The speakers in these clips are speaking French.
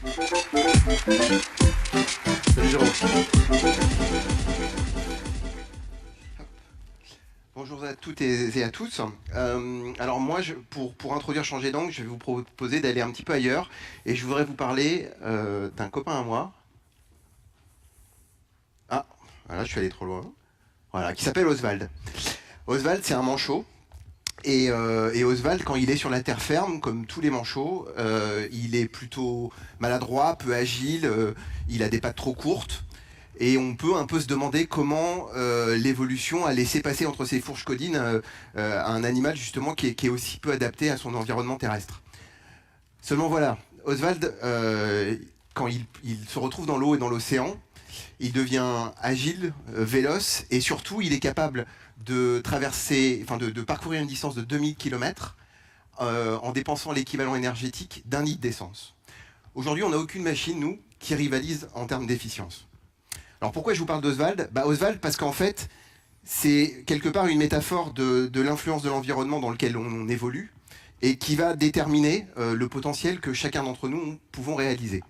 Salut Jérôme. Bonjour à toutes et à tous. Alors moi, pour introduire Changer d'angle, je vais vous proposer d'aller un petit peu ailleurs et je voudrais vous parler d'un copain à moi. Ah, voilà, je suis allé trop loin. Voilà, qui s'appelle Oswald. Oswald, c'est un manchot. Et Oswald, quand il est sur la terre ferme, comme tous les manchots, il est plutôt maladroit, peu agile, il a des pattes trop courtes. Et on peut un peu se demander comment l'évolution a laissé passer entre ses fourches caudines un animal justement qui est aussi peu adapté à son environnement terrestre. Seulement voilà, Oswald, quand il se retrouve dans l'eau et dans l'océan, il devient agile, véloce, et surtout il est capable de traverser, enfin de parcourir une distance de 2000 km en dépensant l'équivalent énergétique d'un litre d'essence. Aujourd'hui, on n'a aucune machine, nous, qui rivalise en termes d'efficience. Alors pourquoi je vous parle d'Oswald ? Oswald, parce qu'en fait, c'est quelque part une métaphore de l'influence de l'environnement dans lequel on évolue et qui va déterminer le potentiel que chacun d'entre nous pouvons réaliser.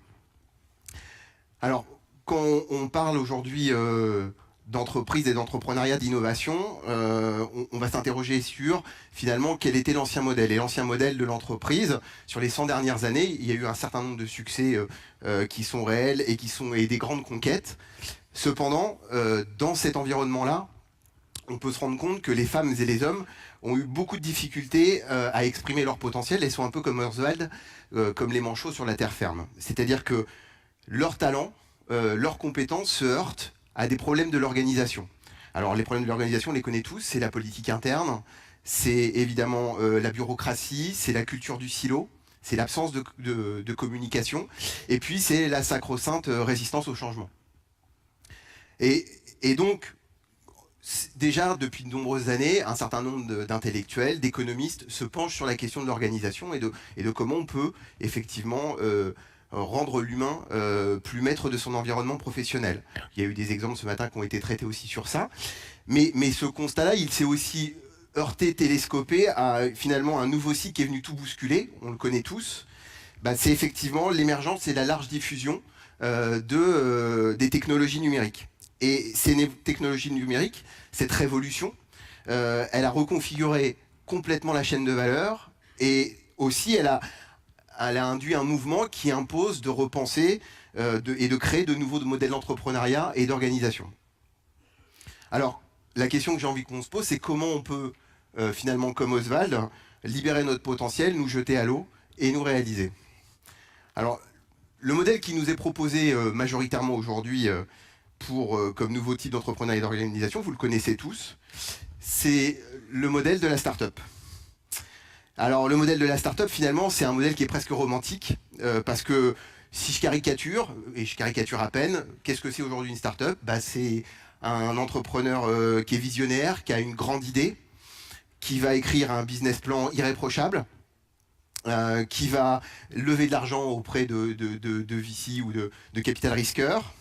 Alors, quand on parle aujourd'hui d'entreprise et d'entrepreneuriat, d'innovation, on va s'interroger sur finalement quel était l'ancien modèle. Et l'ancien modèle de l'entreprise, sur les 100 dernières années, il y a eu un certain nombre de succès qui sont réels et des grandes conquêtes. Cependant, dans cet environnement-là, on peut se rendre compte que les femmes et les hommes ont eu beaucoup de difficultés à exprimer leur potentiel et sont un peu comme Oswald, comme les manchots sur la terre ferme. C'est-à-dire que leur talent, leurs compétences se heurtent à des problèmes de l'organisation. Alors les problèmes de l'organisation, on les connaît tous, c'est la politique interne, c'est évidemment la bureaucratie, c'est la culture du silo, c'est l'absence de communication, et puis c'est la sacro-sainte résistance au changement. Et donc, déjà, depuis de nombreuses années, un certain nombre d'intellectuels, d'économistes se penchent sur la question de l'organisation et de comment on peut effectivement rendre l'humain plus maître de son environnement professionnel. Il y a eu des exemples ce matin qui ont été traités aussi sur ça. Mais ce constat-là, il s'est aussi heurté, télescopé à finalement un nouveau cycle qui est venu tout bousculer, on le connaît tous. C'est effectivement l'émergence et la large diffusion des technologies numériques. Et ces technologies numériques, cette révolution, elle a reconfiguré complètement la chaîne de valeur et aussi elle a induit un mouvement qui impose de repenser et de créer de nouveaux modèles d'entrepreneuriat et d'organisation. Alors, la question que j'ai envie qu'on se pose, c'est comment on peut, finalement, comme Oswald, libérer notre potentiel, nous jeter à l'eau et nous réaliser. Alors, le modèle qui nous est proposé majoritairement aujourd'hui comme nouveau type d'entrepreneuriat et d'organisation, vous le connaissez tous, c'est le modèle de la start-up. Alors le modèle de la start-up, finalement, c'est un modèle qui est presque romantique, parce que si je caricature, et je caricature à peine, qu'est-ce que c'est aujourd'hui une start-up ? C'est un entrepreneur qui est visionnaire, qui a une grande idée, qui va écrire un business plan irréprochable, qui va lever de l'argent auprès de VC ou de capital risqueur.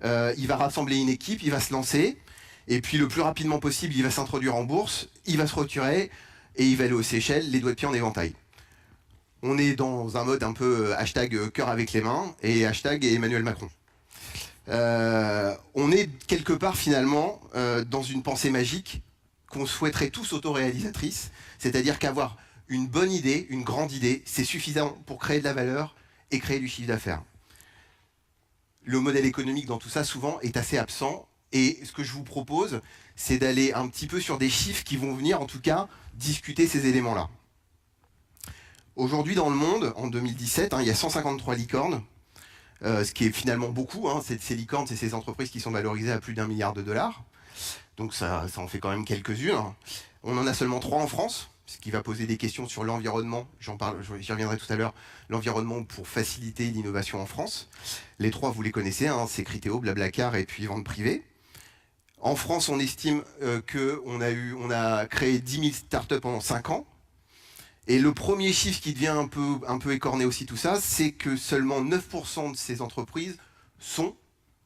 Il va rassembler une équipe, il va se lancer, et puis le plus rapidement possible, il va s'introduire en bourse, il va se retirer, et il va aller aux Seychelles, les doigts de pied en éventail. On est dans un mode un peu hashtag cœur avec les mains, et hashtag Emmanuel Macron. On est quelque part finalement dans une pensée magique qu'on souhaiterait tous autoréalisatrice, c'est-à-dire qu'avoir une bonne idée, une grande idée, c'est suffisant pour créer de la valeur et créer du chiffre d'affaires. Le modèle économique dans tout ça, souvent, est assez absent. Et ce que je vous propose, c'est d'aller un petit peu sur des chiffres qui vont venir, en tout cas, discuter ces éléments-là. Aujourd'hui, dans le monde, en 2017, il y a 153 licornes, ce qui est finalement beaucoup. Ces licornes, c'est ces entreprises qui sont valorisées à plus d'1 milliard de dollars. Donc ça en fait quand même quelques-unes. On en a seulement 3 en France, ce qui va poser des questions sur l'environnement. J'y reviendrai tout à l'heure. L'environnement pour faciliter l'innovation en France. Les 3, vous les connaissez, c'est Criteo, Blablacar et puis Vente Privée. En France, on estime qu'on a créé 10 000 startups en 5 ans. Et le premier chiffre qui devient un peu écorné aussi tout ça, c'est que seulement 9% de ces entreprises sont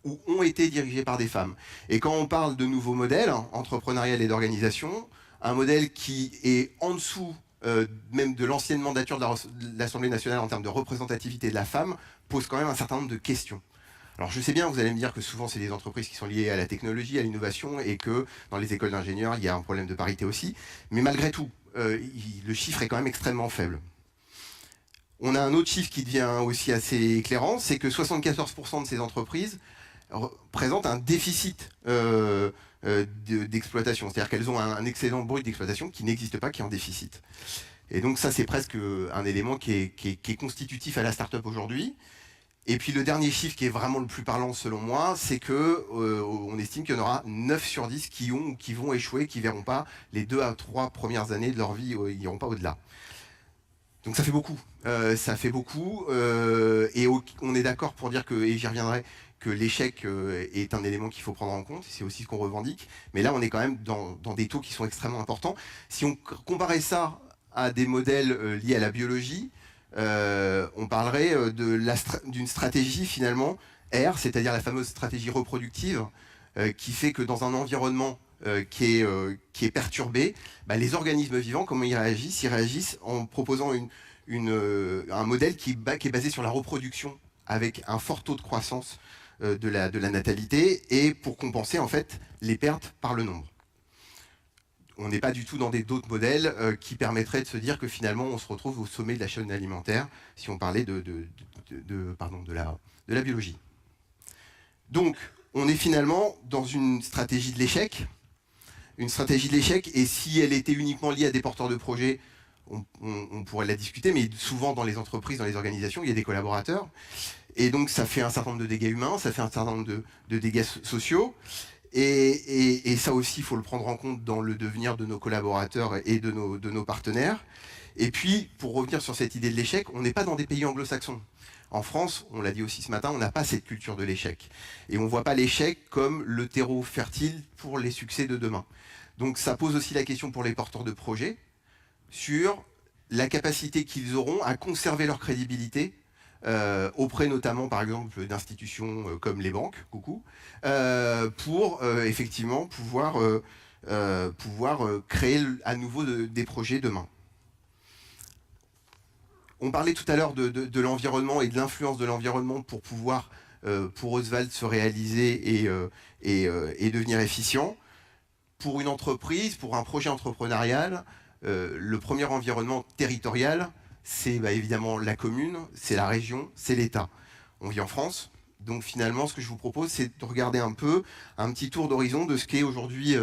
ou ont été dirigées par des femmes. Et quand on parle de nouveaux modèles entrepreneuriels et d'organisation, un modèle qui est en dessous même de l'ancienne mandature de l'Assemblée nationale en termes de représentativité de la femme, pose quand même un certain nombre de questions. Alors je sais bien, vous allez me dire que souvent c'est des entreprises qui sont liées à la technologie, à l'innovation, et que dans les écoles d'ingénieurs, il y a un problème de parité aussi. Mais malgré tout, le chiffre est quand même extrêmement faible. On a un autre chiffre qui devient aussi assez éclairant, c'est que 74% de ces entreprises présentent un déficit d'exploitation. C'est-à-dire qu'elles ont un excédent brut d'exploitation qui n'existe pas, qui est en déficit. Et donc ça, c'est presque un élément qui est constitutif à la start-up aujourd'hui. Et puis le dernier chiffre qui est vraiment le plus parlant selon moi, c'est que on estime qu'il y en aura 9 sur 10 qui ont ou qui vont échouer, qui ne verront pas les 2 à 3 premières années de leur vie, ils n'iront pas au-delà. Donc ça fait beaucoup. Et on est d'accord pour dire que, et j'y reviendrai, que l'échec est un élément qu'il faut prendre en compte, c'est aussi ce qu'on revendique. Mais là, on est quand même dans des taux qui sont extrêmement importants. Si on comparait ça à des modèles liés à la biologie, on parlerait d'une stratégie finalement R, c'est-à-dire la fameuse stratégie reproductive, qui fait que dans un environnement qui est perturbé, les organismes vivants, comment ils réagissent? Ils réagissent en proposant un modèle qui est basé sur la reproduction, avec un fort taux de croissance de la natalité, et pour compenser en fait les pertes par le nombre. On n'est pas du tout dans d'autres modèles qui permettraient de se dire que finalement on se retrouve au sommet de la chaîne alimentaire si on parlait de la biologie. Donc on est finalement dans une stratégie de l'échec. Une stratégie de l'échec, et si elle était uniquement liée à des porteurs de projets, on pourrait la discuter, mais souvent dans les entreprises, dans les organisations, il y a des collaborateurs. Et donc ça fait un certain nombre de dégâts humains, ça fait un certain nombre de dégâts sociaux. Et ça aussi, il faut le prendre en compte dans le devenir de nos collaborateurs et de nos partenaires. Et puis, pour revenir sur cette idée de l'échec, on n'est pas dans des pays anglo-saxons. En France, on l'a dit aussi ce matin, on n'a pas cette culture de l'échec. Et on ne voit pas l'échec comme le terreau fertile pour les succès de demain. Donc ça pose aussi la question pour les porteurs de projets sur la capacité qu'ils auront à conserver leur crédibilité auprès notamment, par exemple, d'institutions comme les banques, pour effectivement pouvoir créer à nouveau des projets demain. On parlait tout à l'heure de l'environnement et de l'influence de l'environnement pour pouvoir, pour Oswald, se réaliser et devenir efficient. Pour une entreprise, pour un projet entrepreneurial, le premier environnement territorial, c'est évidemment la commune, c'est la région, c'est l'État. On vit en France, donc finalement, ce que je vous propose, c'est de regarder un petit tour d'horizon de ce qu'est aujourd'hui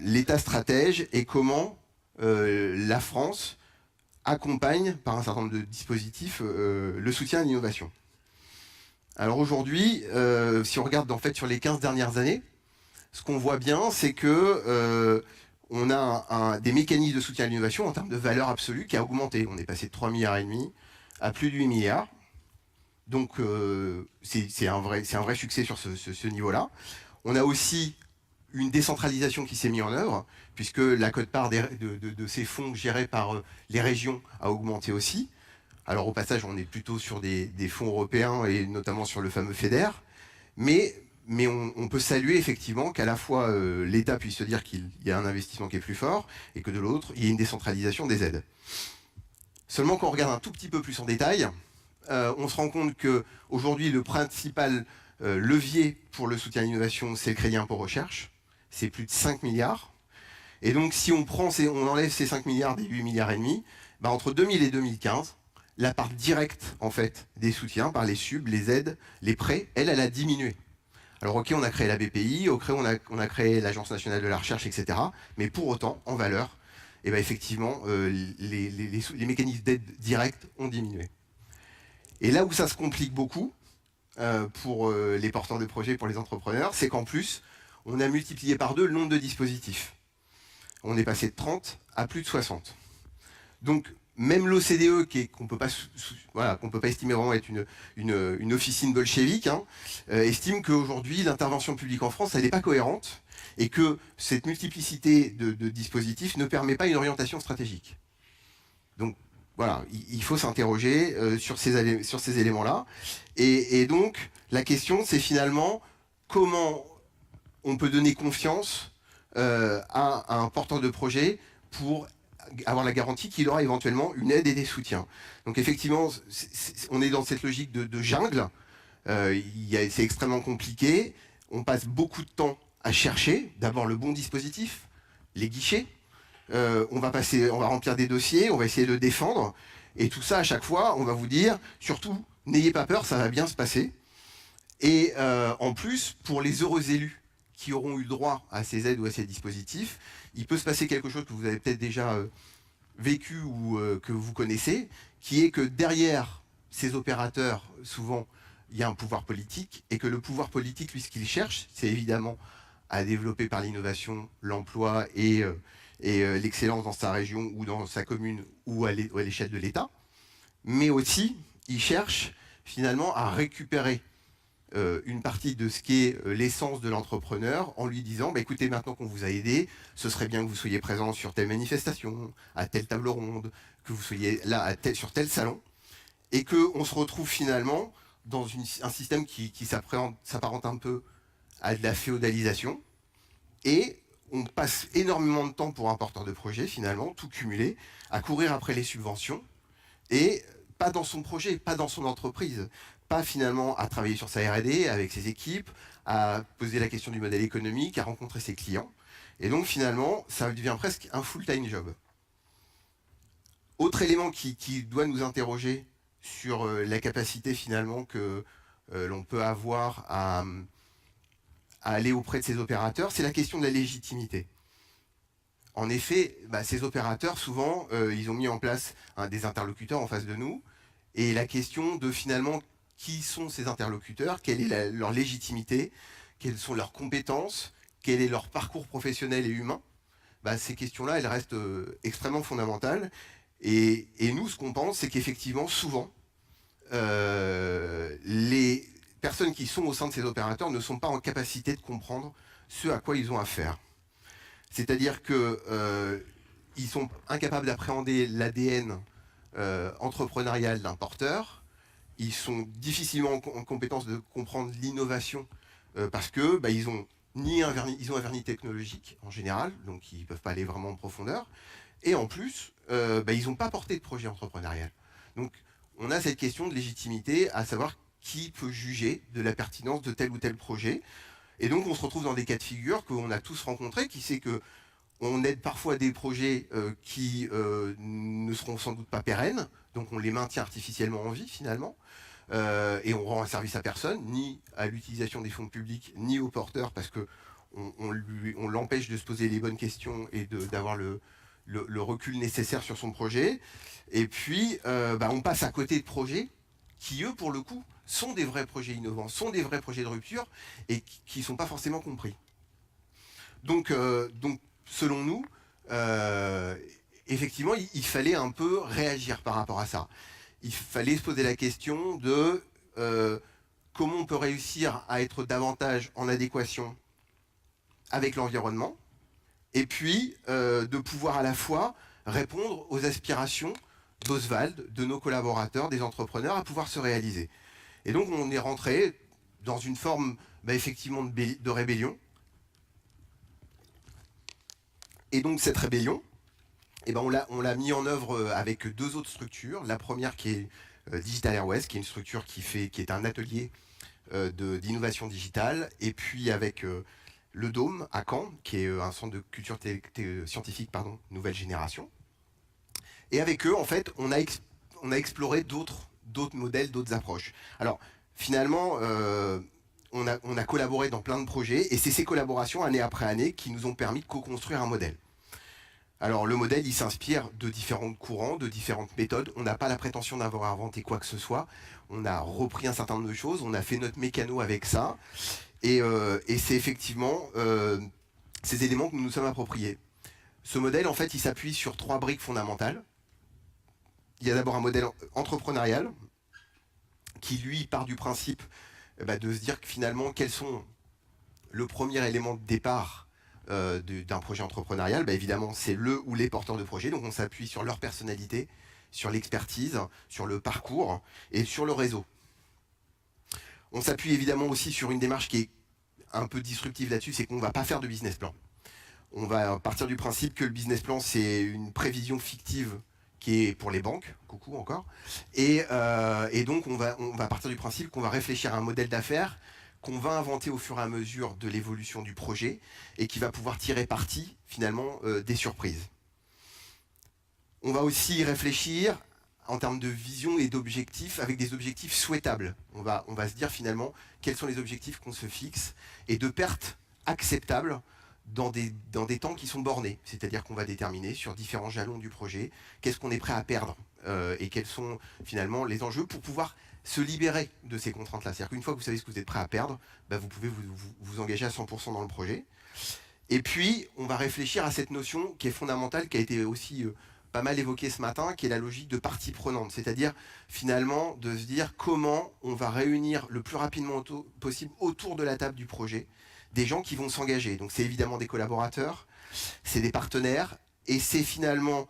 l'État stratège et comment la France accompagne, par un certain nombre de dispositifs, le soutien à l'innovation. Alors aujourd'hui, si on regarde en fait sur les 15 dernières années, ce qu'on voit bien, c'est que on a des mécanismes de soutien à l'innovation en termes de valeur absolue qui a augmenté. On est passé de 3,5 milliards à plus de 8 milliards. Donc c'est un vrai succès sur ce niveau-là. On a aussi une décentralisation qui s'est mise en œuvre, puisque la quote-part de ces fonds gérés par les régions a augmenté aussi. Alors au passage, on est plutôt sur des fonds européens et notamment sur le fameux FEDER. Mais on peut saluer effectivement qu'à la fois l'État puisse se dire qu'il y a un investissement qui est plus fort et que de l'autre, il y ait une décentralisation des aides. Seulement quand on regarde un tout petit peu plus en détail, on se rend compte qu'aujourd'hui, le principal levier pour le soutien à l'innovation, c'est le crédit impôt recherche. C'est plus de 5 milliards. Et donc si on enlève ces 5 milliards des 8 milliards et demi, entre 2000 et 2015, la part directe en fait des soutiens par les subs, les aides, les prêts, elle a diminué. Alors ok, on a créé la BPI, ok, on a créé l'Agence nationale de la recherche, etc. Mais pour autant, en valeur, effectivement, les mécanismes d'aide directe ont diminué. Et là où ça se complique beaucoup pour les porteurs de projets, pour les entrepreneurs, c'est qu'en plus, on a multiplié par 2 le nombre de dispositifs. On est passé de 30 à plus de 60. Donc, même l'OCDE, qu'on peut pas estimer vraiment être une officine bolchevique, estime qu'aujourd'hui, l'intervention publique en France, elle n'est pas cohérente et que cette multiplicité de dispositifs ne permet pas une orientation stratégique. Donc, voilà, il faut s'interroger sur ces éléments-là. Et donc, la question, c'est finalement comment on peut donner confiance à un porteur de projet pour avoir la garantie qu'il aura éventuellement une aide et des soutiens. Donc effectivement, on est dans cette logique de jungle. C'est extrêmement compliqué. On passe beaucoup de temps à chercher d'abord le bon dispositif, les guichets. On va remplir des dossiers, on va essayer de défendre. Et tout ça, à chaque fois, on va vous dire, surtout, n'ayez pas peur, ça va bien se passer. Et en plus, pour les heureux élus qui auront eu droit à ces aides ou à ces dispositifs, il peut se passer quelque chose que vous avez peut-être déjà vécu ou que vous connaissez, qui est que derrière ces opérateurs, souvent, il y a un pouvoir politique, et que le pouvoir politique, lui, ce qu'il cherche, c'est évidemment à développer par l'innovation l'emploi et l'excellence dans sa région ou dans sa commune ou à l'échelle de l'État, mais aussi, il cherche finalement à récupérer une partie de ce qui est l'essence de l'entrepreneur en lui disant bah, écoutez, maintenant qu'on vous a aidé, ce serait bien que vous soyez présent sur telle manifestation, à telle table ronde, que vous soyez là sur tel salon, et qu'on se retrouve finalement dans un système qui s'apparente un peu à de la féodalisation, et on passe énormément de temps pour un porteur de projet, finalement, tout cumulé, à courir après les subventions, et pas dans son projet, pas dans son entreprise, pas finalement à travailler sur sa R&D avec ses équipes, à poser la question du modèle économique, à rencontrer ses clients. Et donc finalement, ça devient presque un full-time job. Autre élément qui doit nous interroger sur la capacité finalement que l'on peut avoir à aller auprès de ces opérateurs, c'est la question de la légitimité. En effet, ces opérateurs, souvent, ils ont mis en place des interlocuteurs en face de nous, et la question de finalement qui sont ces interlocuteurs, quelle est leur légitimité, quelles sont leurs compétences, quel est leur parcours professionnel et humain, ces questions-là, elles restent extrêmement fondamentales. Et nous, ce qu'on pense, c'est qu'effectivement, souvent, les personnes qui sont au sein de ces opérateurs ne sont pas en capacité de comprendre ce à quoi ils ont affaire. C'est-à-dire qu'ils sont incapables d'appréhender l'ADN entrepreneurial d'un porteur. Ils sont difficilement en compétence de comprendre l'innovation parce que ils ont un vernis technologique en général, donc ils ne peuvent pas aller vraiment en profondeur. Et en plus, ils n'ont pas porté de projet entrepreneurial. Donc on a cette question de légitimité, à savoir qui peut juger de la pertinence de tel ou tel projet. Et donc on se retrouve dans des cas de figure qu'on a tous rencontrés, qui c'est que on aide parfois des projets qui ne seront sans doute pas pérennes, donc on les maintient artificiellement en vie finalement, et on rend un service à personne, ni à l'utilisation des fonds publics, ni aux porteurs, parce qu'on l'empêche de se poser les bonnes questions et d'avoir le recul nécessaire sur son projet. Et puis on passe à côté de projets qui, eux, pour le coup, sont des vrais projets innovants, sont des vrais projets de rupture, et qui ne sont pas forcément compris. Donc selon nous, effectivement, il fallait un peu réagir par rapport à ça. Il fallait se poser la question de comment on peut réussir à être davantage en adéquation avec l'environnement, et puis de pouvoir à la fois répondre aux aspirations d'Oswald, de nos collaborateurs, des entrepreneurs, à pouvoir se réaliser. Et donc on est rentré dans une forme effectivement de rébellion. Et donc cette rébellion, on l'a mis en œuvre avec deux autres structures. La première qui est Digital Air West, qui est une structure qui est un atelier d'innovation digitale, et puis avec le Dôme à Caen, qui est un centre de culture scientifique nouvelle génération. Et avec eux, en fait, on a exploré d'autres modèles, d'autres approches. Alors finalement, on a collaboré dans plein de projets, et c'est ces collaborations, année après année, qui nous ont permis de co-construire un modèle. Alors le modèle, il s'inspire de différents courants, de différentes méthodes. On n'a pas la prétention d'avoir inventé quoi que ce soit. On a repris un certain nombre de choses, on a fait notre mécano avec ça, et c'est effectivement ces éléments que nous nous sommes appropriés. Ce modèle, en fait, il s'appuie sur 3 briques fondamentales. Il y a d'abord un modèle entrepreneurial, qui lui part du principe de se dire que finalement, quels sont le premier élément de départ d'un projet entrepreneurial. Évidemment, c'est le ou les porteurs de projet, donc on s'appuie sur leur personnalité, sur l'expertise, sur le parcours et sur le réseau. On s'appuie évidemment aussi sur une démarche qui est un peu disruptive là-dessus, c'est qu'on ne va pas faire de business plan. On va partir du principe que le business plan, c'est une prévision fictive qui est pour les banques, coucou encore, et donc on va partir du principe qu'on va réfléchir à un modèle d'affaires qu'on va inventer au fur et à mesure de l'évolution du projet et qui va pouvoir tirer parti finalement des surprises. On va aussi réfléchir en termes de vision et d'objectifs avec des objectifs souhaitables. On va se dire finalement quels sont les objectifs qu'on se fixe et de pertes acceptables dans des temps qui sont bornés. C'est-à-dire qu'on va déterminer sur différents jalons du projet qu'est-ce qu'on est prêt à perdre et quels sont finalement les enjeux pour pouvoir se libérer de ces contraintes-là. C'est-à-dire qu'une fois que vous savez ce que vous êtes prêt à perdre, bah vous pouvez vous engager à 100% dans le projet. Et puis, on va réfléchir à cette notion qui est fondamentale, qui a été aussi pas mal évoquée ce matin, qui est la logique de partie prenante. C'est-à-dire, finalement, de se dire comment on va réunir le plus rapidement possible autour de la table du projet des gens qui vont s'engager. Donc, c'est évidemment des collaborateurs, c'est des partenaires, et c'est finalement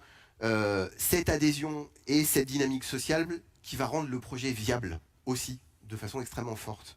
cette adhésion et cette dynamique sociale qui va rendre le projet viable aussi, de façon extrêmement forte.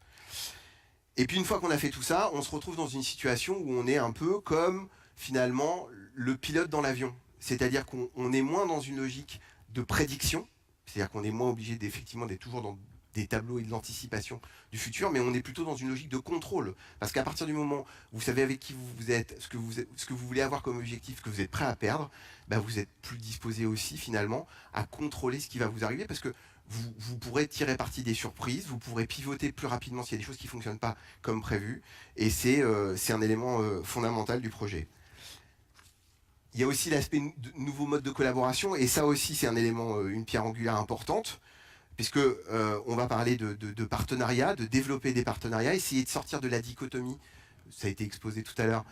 Et puis une fois qu'on a fait tout ça, on se retrouve dans une situation où on est un peu comme finalement le pilote dans l'avion. C'est-à-dire qu'on est moins dans une logique de prédiction, c'est-à-dire qu'on est moins obligé d'effectivement d'être toujours dans des tableaux et de l'anticipation du futur, mais on est plutôt dans une logique de contrôle. Parce qu'à partir du moment où vous savez avec qui vous êtes, ce que vous voulez avoir comme objectif, que vous êtes prêt à perdre, bah vous êtes plus disposé aussi finalement à contrôler ce qui va vous arriver, parce que vous pourrez tirer parti des surprises, vous pourrez pivoter plus rapidement s'il y a des choses qui ne fonctionnent pas comme prévu, et c'est un élément fondamental du projet. Il y a aussi l'aspect de nouveaux modes de collaboration, et ça aussi c'est un élément, une pierre angulaire importante, puisque on va parler de partenariat, de développer des partenariats, essayer de sortir de la dichotomie, ça a été exposé tout à l'heure,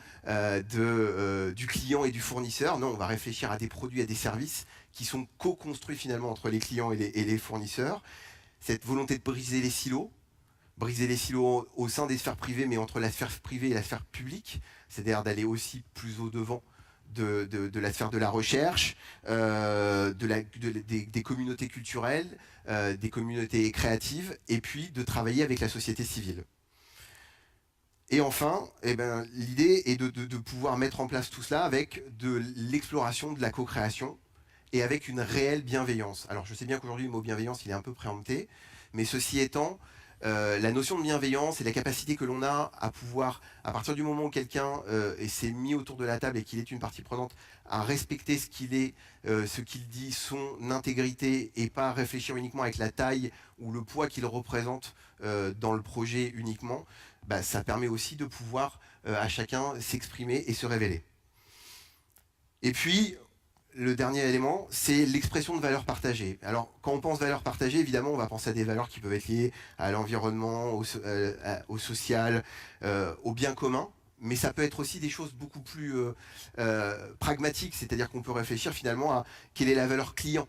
du client et du fournisseur. Non, on va réfléchir à des produits, à des services qui sont co-construits finalement entre les clients et les fournisseurs. Cette volonté de briser les silos au sein des sphères privées, mais entre la sphère privée et la sphère publique, c'est-à-dire d'aller aussi plus au-devant de la sphère de la recherche, des communautés culturelles, des communautés créatives, et puis de travailler avec la société civile. Et enfin, l'idée est de pouvoir mettre en place tout cela avec de l'exploration, de la co-création, et avec une réelle bienveillance. Alors je sais bien qu'aujourd'hui le mot bienveillance il est un peu préempté, mais ceci étant, la notion de bienveillance et la capacité que l'on a à pouvoir, à partir du moment où quelqu'un s'est mis autour de la table et qu'il est une partie prenante, à respecter ce qu'il est, ce qu'il dit, son intégrité, et pas réfléchir uniquement avec la taille ou le poids qu'il représente dans le projet uniquement, bah, ça permet aussi de pouvoir à chacun s'exprimer et se révéler. Et puis, le dernier élément, c'est l'expression de valeurs partagées. Alors, quand on pense valeurs partagées, évidemment, on va penser à des valeurs qui peuvent être liées à l'environnement, au social, au bien commun, mais ça peut être aussi des choses beaucoup plus pragmatiques, c'est-à-dire qu'on peut réfléchir finalement à quelle est la valeur client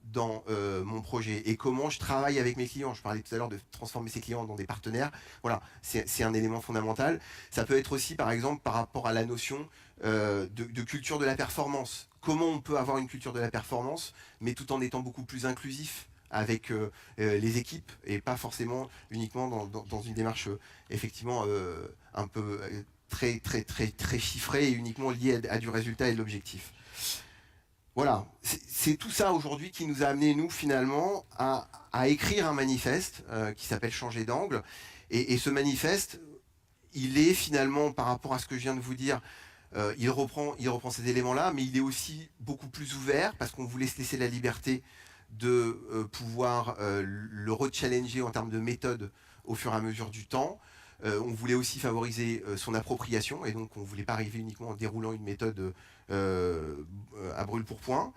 dans mon projet et comment je travaille avec mes clients. Je parlais tout à l'heure de transformer ces clients dans des partenaires. Voilà, c'est un élément fondamental. Ça peut être aussi, par exemple, par rapport à la notion de culture de la performance. Comment on peut avoir une culture de la performance, mais tout en étant beaucoup plus inclusif avec les équipes et pas forcément uniquement dans une démarche effectivement un peu très chiffrée et uniquement liée à du résultat et de l'objectif. Voilà, c'est tout ça aujourd'hui qui nous a amené, nous, finalement, à écrire un manifeste qui s'appelle Changer d'angle. Et ce manifeste, il est finalement, par rapport à ce que je viens de vous dire, il reprend ces éléments-là, mais il est aussi beaucoup plus ouvert parce qu'on voulait se laisser la liberté de pouvoir le re-challenger en termes de méthode au fur et à mesure du temps. On voulait aussi favoriser son appropriation, et donc on ne voulait pas arriver uniquement en déroulant une méthode à brûle-pourpoint.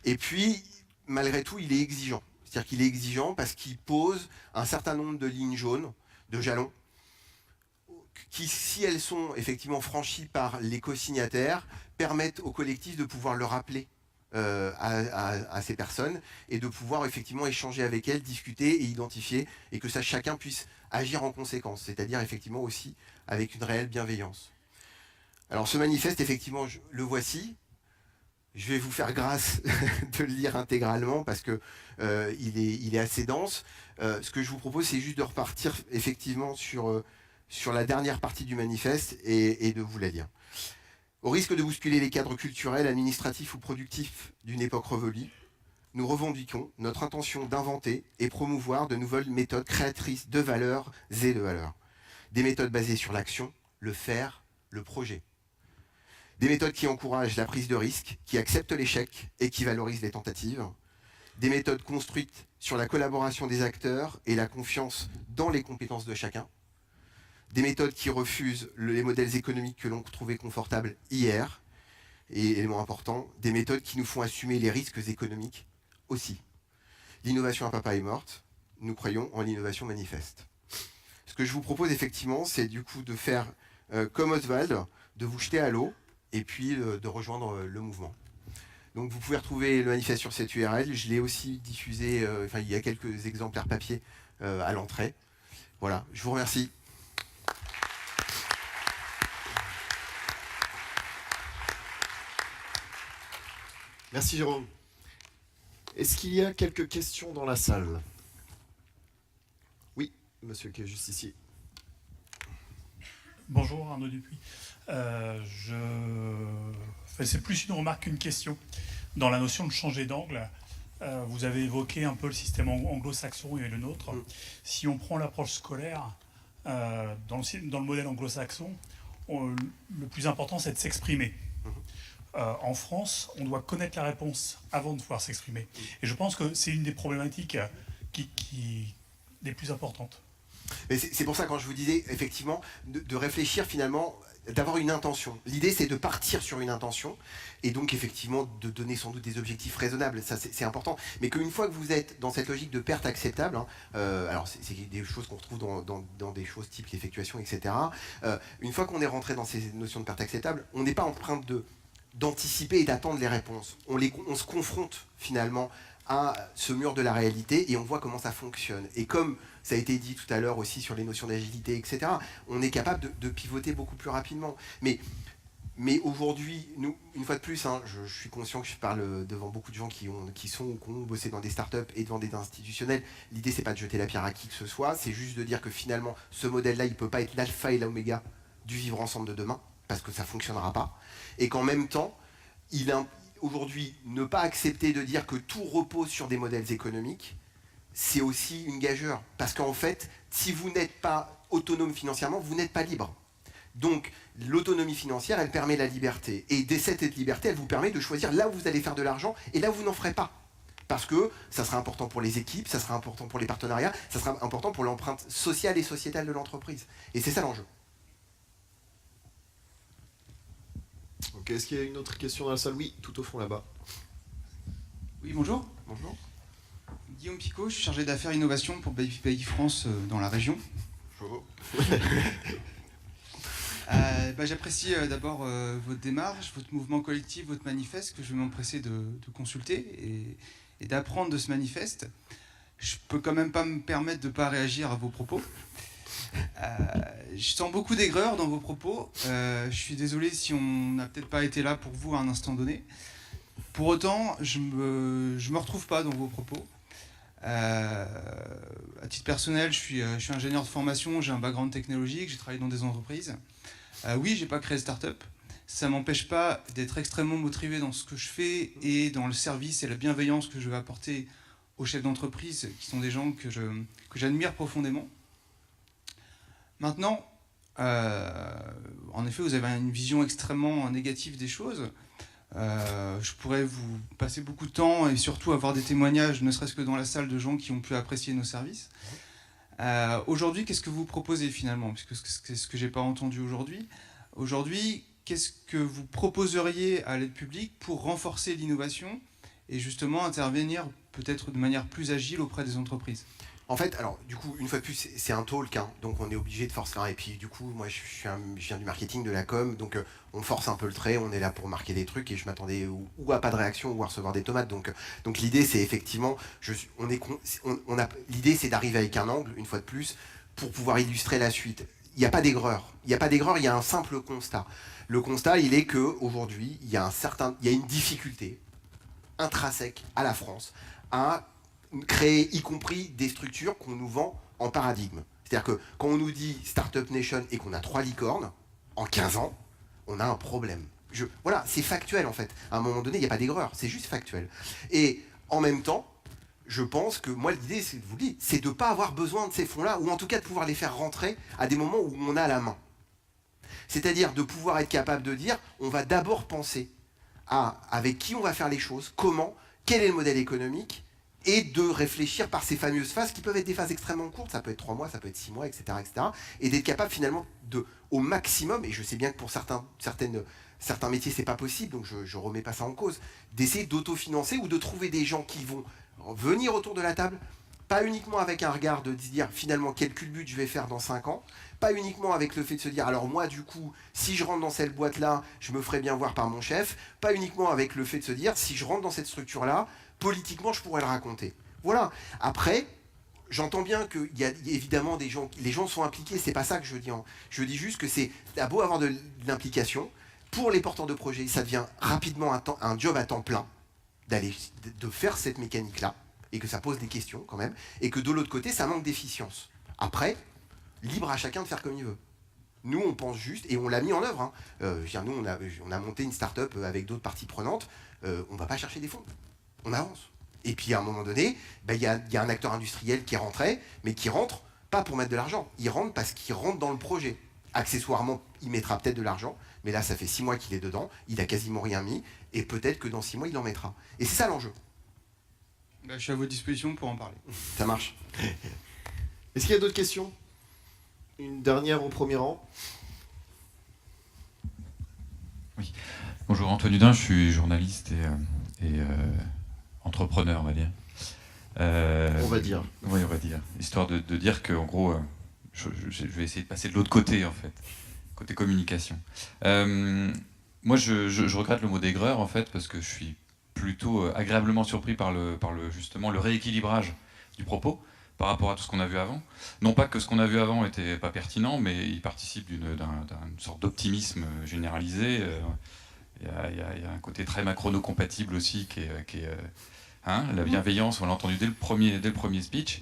Et puis, malgré tout, il est exigeant. C'est-à-dire qu'il est exigeant parce qu'il pose un certain nombre de lignes jaunes, de jalons, qui, si elles sont effectivement franchies par les co-signataires, permettent au collectif de pouvoir le rappeler à ces personnes et de pouvoir effectivement échanger avec elles, discuter et identifier, et que ça chacun puisse agir en conséquence, c'est-à-dire effectivement aussi avec une réelle bienveillance. Alors ce manifeste, effectivement, le voici. Je vais vous faire grâce de le lire intégralement parce que il est assez dense. Ce que je vous propose, c'est juste de repartir effectivement sur la dernière partie du manifeste et de vous la lire. Au risque de bousculer les cadres culturels, administratifs ou productifs d'une époque révolue, nous revendiquons notre intention d'inventer et promouvoir de nouvelles méthodes créatrices de valeurs et de valeurs. Des méthodes basées sur l'action, le faire, le projet. Des méthodes qui encouragent la prise de risque, qui acceptent l'échec et qui valorisent les tentatives. Des méthodes construites sur la collaboration des acteurs et la confiance dans les compétences de chacun. Des méthodes qui refusent les modèles économiques que l'on trouvait confortables hier. Et élément important, des méthodes qui nous font assumer les risques économiques aussi. L'innovation à papa est morte, nous croyons en l'innovation manifeste. Ce que je vous propose effectivement, c'est du coup de faire comme Oswald, de vous jeter à l'eau et puis de rejoindre le mouvement. Donc vous pouvez retrouver le manifeste sur cette URL, je l'ai aussi diffusé, il y a quelques exemplaires papier à l'entrée. Voilà, je vous remercie. Merci Jérôme. Est-ce qu'il y a quelques questions dans la salle? Oui, monsieur qui est juste ici. Bonjour Arnaud Dupuis. C'est plus une remarque qu'une question. Dans la notion de changer d'angle, vous avez évoqué un peu le système anglo-saxon et le nôtre. Si on prend l'approche scolaire, dans le modèle anglo-saxon, le plus important c'est de s'exprimer. En France, on doit connaître la réponse avant de pouvoir s'exprimer. Et je pense que c'est une des problématiques les plus importantes. Mais c'est pour ça, quand je vous disais, effectivement, de réfléchir finalement, d'avoir une intention. L'idée, c'est de partir sur une intention, et donc effectivement, de donner sans doute des objectifs raisonnables, ça c'est important. Mais qu'une fois que vous êtes dans cette logique de perte acceptable, alors c'est des choses qu'on retrouve dans des choses type l'effectuation, etc. Une fois qu'on est rentré dans ces notions de perte acceptable, on n'est pas en train d'anticiper et d'attendre les réponses. On se confronte finalement à ce mur de la réalité et on voit comment ça fonctionne. Et comme ça a été dit tout à l'heure aussi sur les notions d'agilité, etc., on est capable de pivoter beaucoup plus rapidement. Mais aujourd'hui, nous, une fois de plus, je suis conscient que je parle devant beaucoup de gens qui sont ou qui ont bossé dans des startups et devant des institutionnels. L'idée, c'est pas de jeter la pierre à qui que ce soit, c'est juste de dire que finalement, ce modèle-là, il ne peut pas être l'alpha et l'oméga du vivre ensemble de demain, parce que ça ne fonctionnera pas. Et qu'en même temps, aujourd'hui, ne pas accepter de dire que tout repose sur des modèles économiques, c'est aussi une gageure. Parce qu'en fait, si vous n'êtes pas autonome financièrement, vous n'êtes pas libre. Donc, l'autonomie financière, elle permet la liberté. Et dès cette liberté, elle vous permet de choisir là où vous allez faire de l'argent et là où vous n'en ferez pas. Parce que ça sera important pour les équipes, ça sera important pour les partenariats, ça sera important pour l'empreinte sociale et sociétale de l'entreprise. Et c'est ça l'enjeu. Ok, est-ce qu'il y a une autre question dans la salle? Oui, tout au fond là-bas. Oui, bonjour. Bonjour. Guillaume Picot, je suis chargé d'affaires innovation pour Baby France dans la région. Bonjour. J'apprécie d'abord votre démarche, votre mouvement collectif, votre manifeste que je vais m'empresser de consulter et d'apprendre de ce manifeste. Je peux quand même pas me permettre de ne pas réagir à vos propos. Je sens beaucoup d'aigreur dans vos propos. Je suis désolé si on n'a peut-être pas été là pour vous à un instant donné. Pour autant, je me retrouve pas dans vos propos. À titre personnel, je suis ingénieur de formation, j'ai un background technologique, j'ai travaillé dans des entreprises. Oui, j'ai pas créé de start-up. Ça m'empêche pas d'être extrêmement motivé dans ce que je fais et dans le service et la bienveillance que je vais apporter aux chefs d'entreprise, qui sont des gens que j'admire profondément. Maintenant, en effet, vous avez une vision extrêmement négative des choses. Je pourrais vous passer beaucoup de temps et surtout avoir des témoignages, ne serait-ce que dans la salle, de gens qui ont pu apprécier nos services. Aujourd'hui, qu'est-ce que vous proposez finalement? Puisque c'est ce que j'ai pas entendu aujourd'hui. Aujourd'hui, qu'est-ce que vous proposeriez à l'aide publique pour renforcer l'innovation et justement intervenir peut-être de manière plus agile auprès des entreprises? En fait, alors du coup, une fois de plus, c'est un talk, donc on est obligé de forcer. Et puis du coup, moi je viens du marketing, de la com, donc on force un peu le trait, on est là pour marquer des trucs et je m'attendais ou à pas de réaction ou à recevoir des tomates. Donc l'idée c'est effectivement, l'idée c'est d'arriver avec un angle, une fois de plus, pour pouvoir illustrer la suite. Il n'y a pas d'aigreur, il y a un simple constat. Le constat, il est qu'aujourd'hui, il y a une difficulté intrinsèque à la France à créer, y compris des structures qu'on nous vend en paradigme. C'est-à-dire que quand on nous dit Startup Nation et qu'on a 3 licornes, en 15 ans, on a un problème. Voilà, c'est factuel en fait. À un moment donné, il n'y a pas d'aigreur, c'est juste factuel. Et en même temps, je pense que moi l'idée, c'est, vous le dites, c'est de ne pas avoir besoin de ces fonds-là, ou en tout cas de pouvoir les faire rentrer à des moments où on a la main. C'est-à-dire de pouvoir être capable de dire, on va d'abord penser à avec qui on va faire les choses, comment, quel est le modèle économique, et de réfléchir par ces fameuses phases qui peuvent être des phases extrêmement courtes, ça peut être 3 mois, ça peut être 6 mois, etc. Et d'être capable finalement au maximum, et je sais bien que pour certains métiers c'est pas possible, donc je remets pas ça en cause, d'essayer d'autofinancer ou de trouver des gens qui vont venir autour de la table, pas uniquement avec un regard de se dire finalement quel culbut je vais faire dans 5 ans, pas uniquement avec le fait de se dire alors moi du coup si je rentre dans cette boîte là je me ferai bien voir par mon chef, pas uniquement avec le fait de se dire si je rentre dans cette structure là politiquement je pourrais le raconter. Voilà. Après j'entends bien qu'il y a évidemment des gens, les gens sont impliqués, c'est pas ça que je dis. Je dis juste que c'est beau avoir de l'implication. Pour les porteurs de projets, ça devient rapidement un job à temps plein de faire cette mécanique-là, et que ça pose des questions quand même, et que de l'autre côté, ça manque d'efficience. Après, libre à chacun de faire comme il veut. Nous, on pense juste, et on l'a mis en œuvre. Hein. Nous, on a monté une start-up avec d'autres parties prenantes. On ne va pas chercher des fonds. On avance. Et puis, à un moment donné, il y a un acteur industriel qui est rentré, mais qui rentre pas pour mettre de l'argent. Il rentre parce qu'il rentre dans le projet. Accessoirement, il mettra peut-être de l'argent, mais là, ça fait 6 mois qu'il est dedans. Il a quasiment rien mis, et peut-être que dans 6 mois, il en mettra. Et c'est ça l'enjeu. Je suis à votre disposition pour en parler. Ça marche. Est-ce qu'il y a d'autres questions? Une dernière au premier rang. Oui. Bonjour Antoine Hudin, je suis journaliste et entrepreneur, on va dire. On va dire. Oui, on va dire. Histoire de dire qu'en gros, je vais essayer de passer de l'autre côté, en fait. Côté communication. Moi, je regrette le mot d'aigreur, en fait, parce que je suis plutôt agréablement surpris par justement le rééquilibrage du propos par rapport à tout ce qu'on a vu avant. Non pas que ce qu'on a vu avant n'était pas pertinent, mais il participe d'une sorte d'optimisme généralisé. Il y a un côté très macrono-compatible aussi qui est la bienveillance, on l'a entendu dès le premier speech.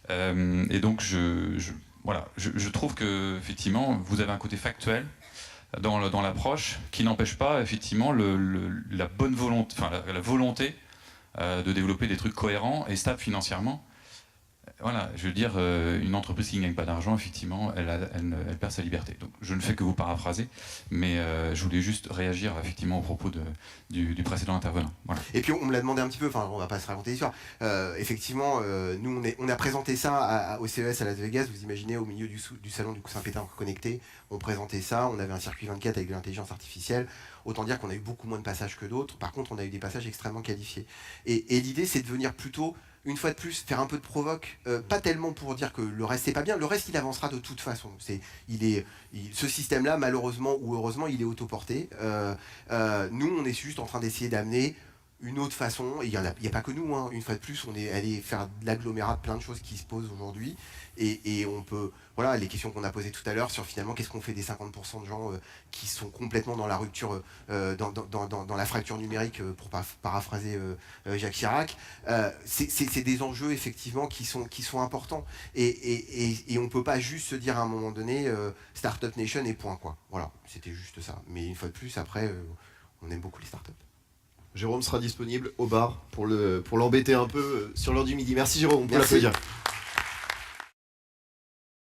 Et donc je trouve que effectivement vous avez un côté factuel dans l'approche qui n'empêche pas effectivement la bonne volonté, la volonté de développer des trucs cohérents et stables financièrement. Voilà, je veux dire, une entreprise qui ne gagne pas d'argent, effectivement, elle perd sa liberté. Donc, je ne fais que vous paraphraser, mais je voulais juste réagir effectivement au propos du précédent intervenant. Voilà. Et puis on me l'a demandé un petit peu, enfin on va pas se raconter l'histoire. Effectivement, nous on a présenté ça au CES à Las Vegas. Vous imaginez, au milieu du salon du coussin pétard connecté, on présentait ça. On avait un circuit 24 avec de l'intelligence artificielle. Autant dire qu'on a eu beaucoup moins de passages que d'autres. Par contre, on a eu des passages extrêmement qualifiés. Et l'idée, c'est de venir plutôt, une fois de plus, faire un peu de provoque, pas tellement pour dire que le reste c'est pas bien, le reste il avancera de toute façon. Ce système-là, malheureusement ou heureusement, il est autoporté. Nous, on est juste en train d'essayer d'amener une autre façon, et il n'y a pas que nous, hein. Une fois de plus, on est allé faire de l'agglomérat de plein de choses qui se posent aujourd'hui, et on peut, voilà, les questions qu'on a posées tout à l'heure sur finalement qu'est-ce qu'on fait des 50% de gens qui sont complètement dans la rupture, dans la fracture numérique, pour paraphraser Jacques Chirac, c'est des enjeux effectivement qui sont importants, et on ne peut pas juste se dire à un moment donné Startup Nation et point, quoi. Voilà, c'était juste ça. Mais une fois de plus, après, on aime beaucoup les startups. Jérôme sera disponible au bar pour l'embêter un peu sur l'heure du midi. Merci Jérôme, on peut Merci. l'applaudir.